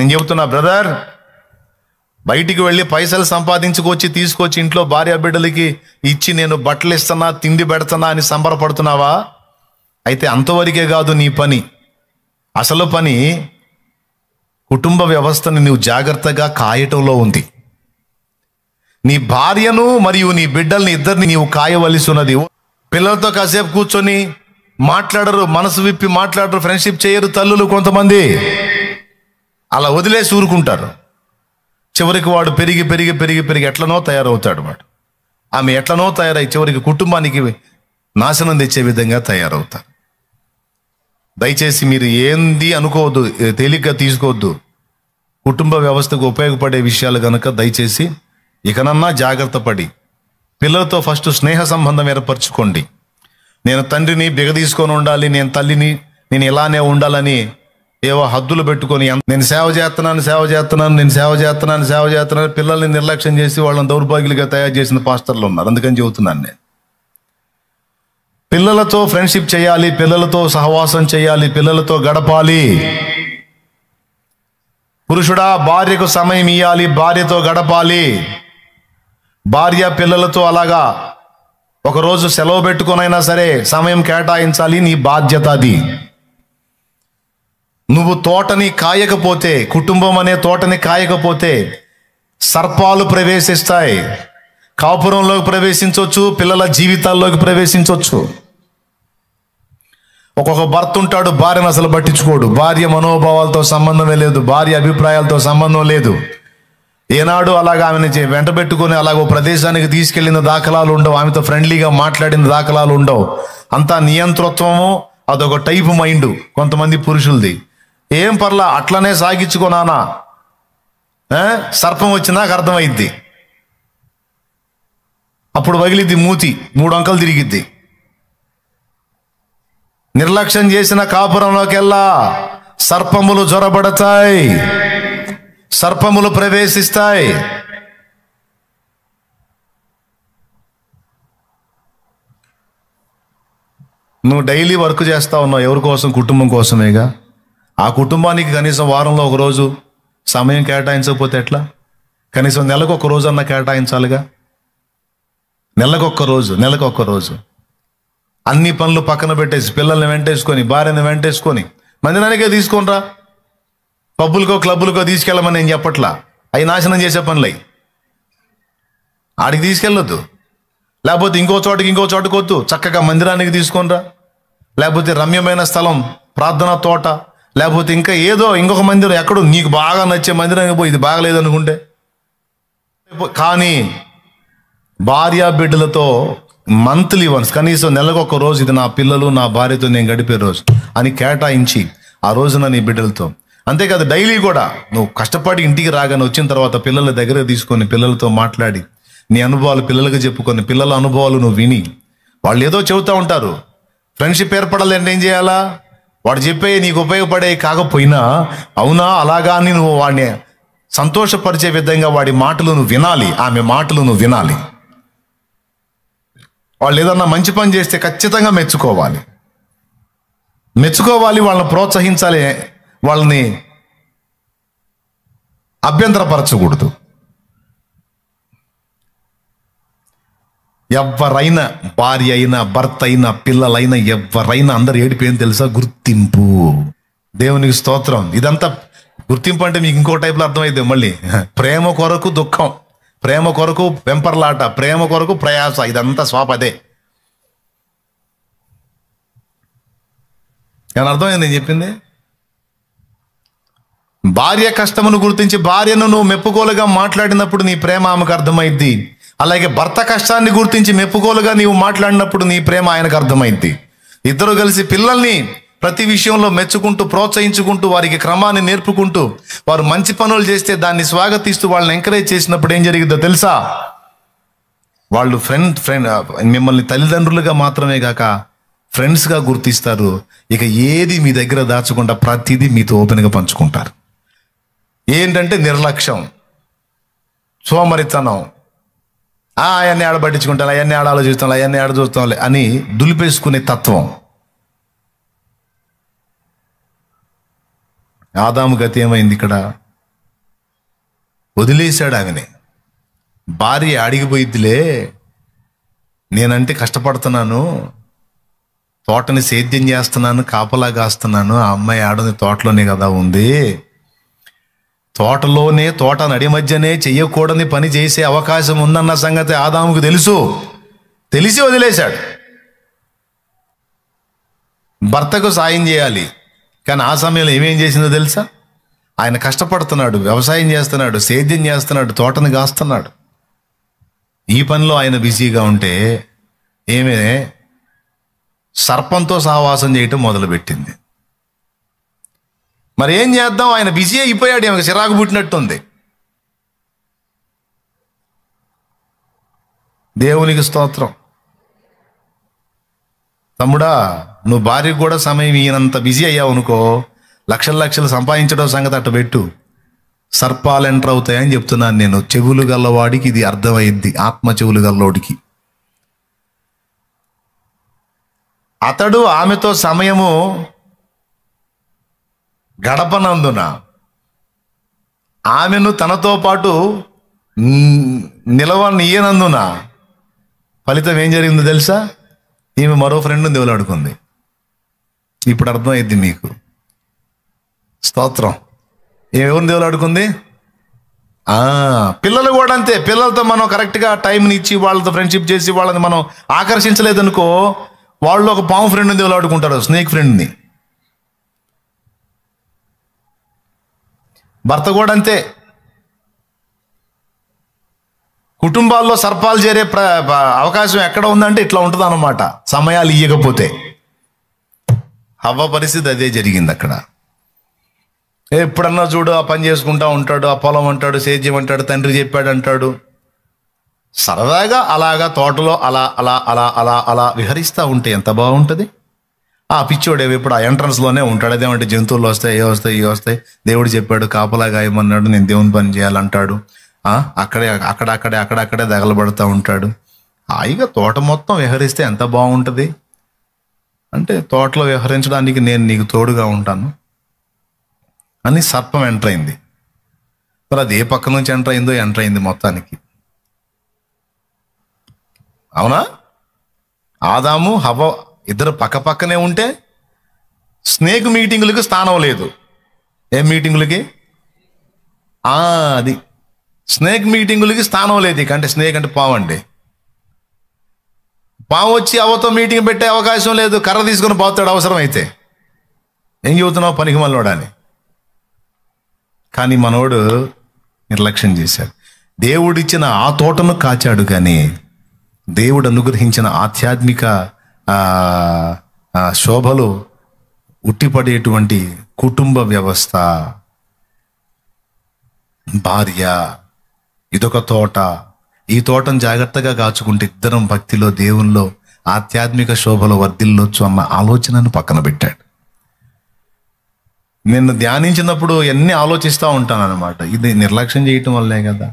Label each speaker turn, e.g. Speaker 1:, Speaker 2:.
Speaker 1: నేను చెబుతున్నా బ్రదర్, బయటికి వెళ్ళి పైసలు సంపాదించుకొచ్చి తీసుకొచ్చి ఇంట్లో భార్య బిడ్డలకి ఇచ్చి నేను బట్టలు ఇస్తున్నా, తిండి పెడుతున్నా అని సంబరపడుతున్నావా? అయితే అంతవరకే కాదు నీ పని. అసలు పని కుటుంబ వ్యవస్థని నువ్వు జాగ్రత్తగా కాయటంలో ఉంది. నీ భార్యను మరియు నీ బిడ్డల్ని ఇద్దరిని నీవు కాయవలసి ఉన్నది. పిల్లలతో కాసేపు కూర్చొని మాట్లాడరు, మనసు విప్పి మాట్లాడరు, ఫ్రెండ్షిప్ చేయరు తల్లులు కొంతమంది. అలా వదిలేసి ఊరుకుంటారు. చివరికి వాడు పెరిగి పెరిగి పెరిగి పెరిగి ఎట్లనో తయారవుతాడు. వాడు ఆమె ఎట్లనో తయారై చివరికి కుటుంబానికి నాశనం తెచ్చే విధంగా తయారవుతారు. దయచేసి మీరు ఏంది అనుకోవద్దు, తేలిగ్గా తీసుకోవద్దు. కుటుంబ వ్యవస్థకు ఉపయోగపడే విషయాలు కనుక దయచేసి ఇకనన్నా జాగ్రత్త పడి పిల్లలతో ఫస్ట్ స్నేహ సంబంధం ఏర్పరచుకోండి. నేను తండ్రిని బిగదీసుకొని ఉండాలి, నేను తల్లిని నేను ఇలానే ఉండాలని ఏవో హద్దులు పెట్టుకొని నేను సేవ చేస్తున్నాను పిల్లల్ని నిర్లక్ష్యం చేసి వాళ్ళని దౌర్భాగ్యులుగా తయారు చేసిన పాస్టర్లు ఉన్నారు. అందుకని చెబుతున్నాను, నేను పిల్లలతో ఫ్రెండ్షిప్ చేయాలి, పిల్లలతో సహవాసం చేయాలి, పిల్లలతో గడపాలి. పురుషుడా భార్యకు సమయం ఇవ్వాలి, భార్యతో గడపాలి. భార్య పిల్లలతో అలాగా ఒకరోజు సెలవు పెట్టుకునైనా సరే సమయం కేటాయించాలి. నీ బాధ్యత అది. నువ్వు తోటని కాయకపోతే, కుటుంబం అనే తోటని కాయకపోతే సర్పాలు ప్రవేశిస్తాయి. కాపురంలోకి ప్రవేశించవచ్చు, పిల్లల జీవితాల్లోకి ప్రవేశించవచ్చు. ఒక్కొక్క భర్త ఉంటాడు, భార్యను అసలు పట్టించుకోడు. భార్య మనోభావాలతో సంబంధమే లేదు, భార్య అభిప్రాయాలతో సంబంధం లేదు. ఏనాడు అలాగా ఆమెను వెంట పెట్టుకుని అలాగో ప్రదేశానికి తీసుకెళ్లిన దాఖలాలు ఉండవు, ఆమెతో ఫ్రెండ్లీగా మాట్లాడిన దాఖలాలు ఉండవు. అంతా నియంతృత్వము, అదొక టైపు మైండ్ కొంతమంది పురుషులది. ఏం పర్లా అట్లనే సాగించుకోనానా, సర్పం వచ్చి నాకు అర్థమైద్ది. అప్పుడు వగిలిద్ది మూతి, 3 అంకలు తిరిగిద్ది. నిర్లక్ష్యం చేసిన కాపురంలోకెల్లా సర్పములు జొరబడతాయి, సర్పములు ప్రవేశిస్తాయి. నువ్వు డైలీ వర్క్ చేస్తా ఉన్నావు ఎవరి కోసం? కుటుంబం కోసమేగా. ఆ కుటుంబానికి కనీసం వారంలో ఒక రోజు సమయం కేటాయించకపోతే ఎట్లా? కనీసం నెలకు ఒక రోజు అన్న కేటాయించాలిగా. నెలకొక్క రోజు అన్ని పనులు పక్కన పెట్టేసి పిల్లల్ని వెంటేసుకొని భార్యని వెంటేసుకొని మందిరానికే తీసుకోనరా, పబ్బులకో క్లబ్బులకో తీసుకెళ్ళమని నేను చెప్పట్లా. అవి నాశనం చేసే పనులై. ఆడికి తీసుకెళ్ళొద్దు, లేకపోతే ఇంకో చోటుకి వద్దు. చక్కగా మందిరానికి తీసుకొనిరా, లేకపోతే రమ్యమైన స్థలం, ప్రార్థనా తోట, లేకపోతే ఇంకా ఏదో ఇంకొక మందిరం ఎక్కడో నీకు బాగా నచ్చే మందిరానికి పోయి ఇది బాగలేదు అనుకుంటే. కానీ భార్య బిడ్డలతో మంత్లీ వన్స్, కనీసం నెలకొక రోజు ఇది నా పిల్లలు నా భార్యతో నేను గడిపే రోజు అని కేటాయించి ఆ రోజున నీ బిడ్డలతో. అంతేకాదు డైలీ కూడా నువ్వు కష్టపడి ఇంటికి రాగానే వచ్చిన తర్వాత పిల్లల దగ్గర తీసుకొని పిల్లలతో మాట్లాడి నీ అనుభవాలు పిల్లలకు చెప్పుకొని పిల్లల అనుభవాలు నువ్వు విని, వాళ్ళు ఏదో చెబుతూ ఉంటారు, ఫ్రెండ్షిప్ ఏర్పడాలంటే ఏం చేయాలా? వాడు చెప్పే నీకు ఉపయోగపడే కాకపోయినా అవునా అలాగా అని నువ్వు వాడిని సంతోషపరిచే విధంగా వాడి మాటలు నువ్వు వినాలి, ఆమె మాటలు నువ్వు వినాలి. వాళ్ళు ఏదన్నా మంచి పని చేస్తే ఖచ్చితంగా మెచ్చుకోవాలి, వాళ్ళని ప్రోత్సహించాలి, వాళ్ళని అభ్యంతరపరచకూడదు. ఎవరైనా భార్య అయినా భర్త అయినా పిల్లలైనా ఎవరైనా అందరు ఏడిపోయింది తెలుసా? గుర్తింపు. దేవునికి స్తోత్రం. ఇదంతా గుర్తింపు అంటే మీకు ఇంకో టైప్లో అర్థమైంది. మళ్ళీ ప్రేమ కొరకు దుఃఖం, ప్రేమ కొరకు వెంపర్లాట, ప్రేమ కొరకు ప్రయాస, ఇదంతా స్వాపదే. కానీ అర్థమైంది నేను చెప్పింది. భార్య కష్టమును గుర్తించి భార్యను నువ్వు మెప్పుకోలుగా మాట్లాడినప్పుడు నీ ప్రేమ ఆమెకు అర్థమైద్ది. అలాగే భర్త కష్టాన్ని గుర్తించి మెప్పుకోలుగా నీవు మాట్లాడినప్పుడు నీ ప్రేమ ఆయనకు అర్థమైద్ది. ఇద్దరు కలిసి పిల్లల్ని ప్రతి విషయంలో మెచ్చుకుంటూ ప్రోత్సహించుకుంటూ వారికి క్రమాన్ని నేర్పుకుంటూ వారు మంచి పనులు చేస్తే దాన్ని స్వాగతిస్తూ వాళ్ళని ఎంకరేజ్ చేసినప్పుడు ఏం జరిగిద్దో తెలుసా? వాళ్ళు మిమ్మల్ని తల్లిదండ్రులుగా మాత్రమే కాక ఫ్రెండ్స్గా గుర్తిస్తారు. ఇక ఏది మీ దగ్గర దాచకుండా ప్రతిదీ మీతో ఓపెన్గా పంచుకుంటారు. ఏంటంటే నిర్లక్ష్యం, సోమరితనం, అవన్నీ ఆడ పట్టించుకుంటాను, అవన్నీ ఆడ ఆలోచిస్తాను, అవన్నీ ఆడ చూస్తాంలే అని దులిపేసుకునే తత్వం. ఆదాము గతి ఏమైంది ఇక్కడ? వదిలేశాడు ఆమెని. భార్య అడిగిపోయిద్దిలే, నేనంటే కష్టపడుతున్నాను, తోటని సేద్యం చేస్తున్నాను, కాపలా కాస్తున్నాను, ఆ అమ్మాయి ఆడని తోటలోనే కదా ఉంది, తోటలోనే తోట నడి మధ్యనే చెయ్యకూడని పని చేసే అవకాశం ఉందన్న సంగతి ఆదాముకు తెలిసి వదిలేశాడు. భర్తకు సాయం చేయాలి, కానీ ఆ సమయంలో ఏమేం చేసిందో తెలుసా? ఆయన కష్టపడుతున్నాడు, వ్యవసాయం చేస్తున్నాడు, సేద్యం చేస్తున్నాడు, తోటను కాస్తున్నాడు. ఈ పనిలో ఆయన బిజీగా ఉంటే ఏమే సర్పంతో సహవాసం చేయటం మొదలుపెట్టింది. మరి ఏం చేద్దాం, ఆయన బిజీ అయిపోయాడు, ఆమెకు చిరాకు పుట్టినట్టుంది. దేవునికి స్తోత్రం. తమ్ముడా, నువ్వు భార్యకు కూడా సమయం ఈయనంత బిజీ అయ్యావు అనుకో, లక్షలు సంపాదించడం సంగతి అట్టు పెట్టు, సర్పాలు ఎంటర్ అవుతాయని చెప్తున్నాను నేను. చెవులు గల్లవాడికి ఇది అర్థమైద్ది, ఆత్మ చెవులు గల్లోడికి. అతడు ఆమెతో సమయము గడపనందున, ఆమెను తనతో పాటు నిలవనీయనందున ఫలితం ఏం జరిగిందో తెలుసా? ఈమె మరో ఫ్రెండ్ని దేవులాడుకుంది. ఇప్పుడు అర్థమైద్ది మీకు. స్తోత్రం. ఎవరిని దేవులాడుకుంది? పిల్లలు కూడా అంతే. పిల్లలతో మనం కరెక్ట్గా టైంని ఇచ్చి వాళ్ళతో ఫ్రెండ్షిప్ చేసి వాళ్ళని మనం ఆకర్షించలేదనుకో, వాళ్ళు ఒక పాము ఫ్రెండ్ని దేవులాడుకుంటారు, స్నేక్ ఫ్రెండ్ని. భర్త కూడా అంతే. కుటుంబాల్లో సర్పాలు చేరే అవకాశం ఎక్కడ ఉందంటే ఇట్లా ఉంటుంది అన్నమాట, సమయాలు ఇయ్యకపోతే. హవ్వ పరిస్థితి అదే జరిగింది అక్కడ. ఎప్పుడన్నా చూడు ఆ పని చేసుకుంటా ఉంటాడు, ఆ పొలం అంటాడు, సేద్యం అంటాడు, తండ్రి చెప్పాడు అంటాడు. సరదాగా అలాగా తోటలో అలా అలా అలా అలా అలా విహరిస్తూ ఉంటే ఎంత బాగుంటుంది. ఆ పిచ్చోడేవి ఇప్పుడు ఆ ఎంట్రన్స్లోనే ఉంటాడు. అదేమంటే జంతువులు వస్తాయి, ఏ వస్తాయి, ఏ వస్తాయి, దేవుడు చెప్పాడు కాపలా గాయమన్నాడు, నేను దేవుని పని చేయాలంటాడు. అక్కడే దగలబడుతూ ఉంటాడు. హాయిగా తోట మొత్తం విహరిస్తే ఎంత బాగుంటుంది. అంటే తోటలో విహరించడానికి నేను నీకు తోడుగా ఉంటాను అని సర్పం ఎంటర్ అయింది. మరి అది ఏ పక్క నుంచి ఎంటర్ అయింది మొత్తానికి. అవునా? ఆదాము హవ్వ ఇద్దరు పక్కనే ఉంటే స్నేక్ మీటింగులకి స్థానం లేదు. ఏం మీటింగులకి? అది స్నేక్ మీటింగులకి స్థానం లేదు. ఇక అంటే స్నేక్ అంటే పాము అండి. పాము వచ్చి అవతో మీటింగ్ పెట్టే అవకాశం లేదు. కర్ర తీసుకుని పోతాడు అవసరం అయితే. ఏం చెబుతున్నావు పనికి మనోడని. కానీ మనోడు నిర్లక్ష్యం చేశాడు. దేవుడిచ్చిన ఆ తోటను కాచాడు, కానీ దేవుడు అనుగ్రహించిన ఆధ్యాత్మిక శోభలు ఉట్టిపడేటువంటి కుటుంబ వ్యవస్థ, భార్య, ఇదొక తోట. ఈ తోటను జాగ్రత్తగా కాచుకుంటే ఇద్దరం భక్తిలో, దేవుల్లో, ఆధ్యాత్మిక శోభలో వర్ధిల్లొచ్చు అన్న ఆలోచనను పక్కన పెట్టాడు. నిన్ను ధ్యానించినప్పుడు ఎన్ని ఆలోచిస్తూ ఉంటాను అనమాట. ఇది నిర్లక్ష్యం చేయటం వల్లే కదా.